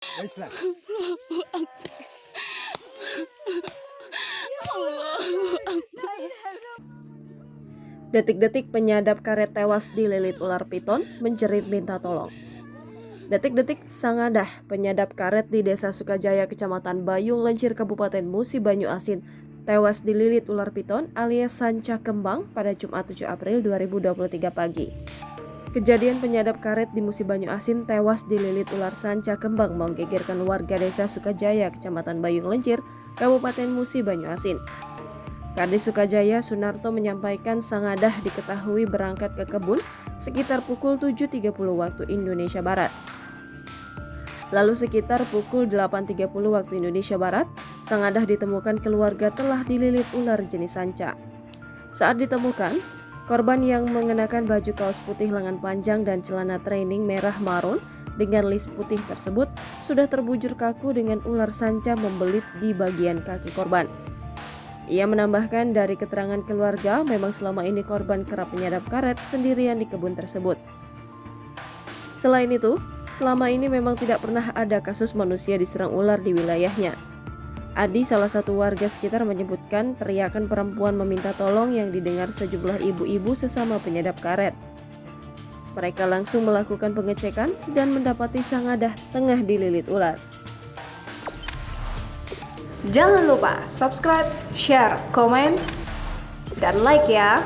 Baiklah. Detik-detik penyadap karet tewas dililit ular piton menjerit minta tolong. Detik-detik Sangadah, penyadap karet di Desa Sukajaya, Kecamatan Bayung Lencir, Kabupaten Musi Banyu Asin, tewas dililit ular piton alias sanca kembang pada Jumat 7 April 2023 pagi. Kejadian penyadap karet di Musi Banyu Asin tewas dililit ular sanca kembang menggegerkan warga Desa Sukajaya, Kecamatan Bayung Lencir, Kabupaten Musi Banyu Asin. Kadis Sukajaya Sunarto menyampaikan Sangadah diketahui berangkat ke kebun sekitar pukul 7.30 waktu Indonesia Barat. Lalu sekitar pukul 8.30 waktu Indonesia Barat, Sangadah ditemukan keluarga telah dililit ular jenis sanca. Saat ditemukan, korban yang mengenakan baju kaos putih lengan panjang dan celana training merah marun dengan list putih tersebut sudah terbujur kaku dengan ular sanca membelit di bagian kaki korban. Ia menambahkan dari keterangan keluarga memang selama ini korban kerap menyadap karet sendirian di kebun tersebut. Selain itu, selama ini memang tidak pernah ada kasus manusia diserang ular di wilayahnya. Adi, salah satu warga sekitar, menyebutkan teriakan perempuan meminta tolong yang didengar sejumlah ibu-ibu sesama penyadap karet. Mereka langsung melakukan pengecekan dan mendapati Sangadah tengah dililit ular. Jangan lupa subscribe, share, komen, dan like ya.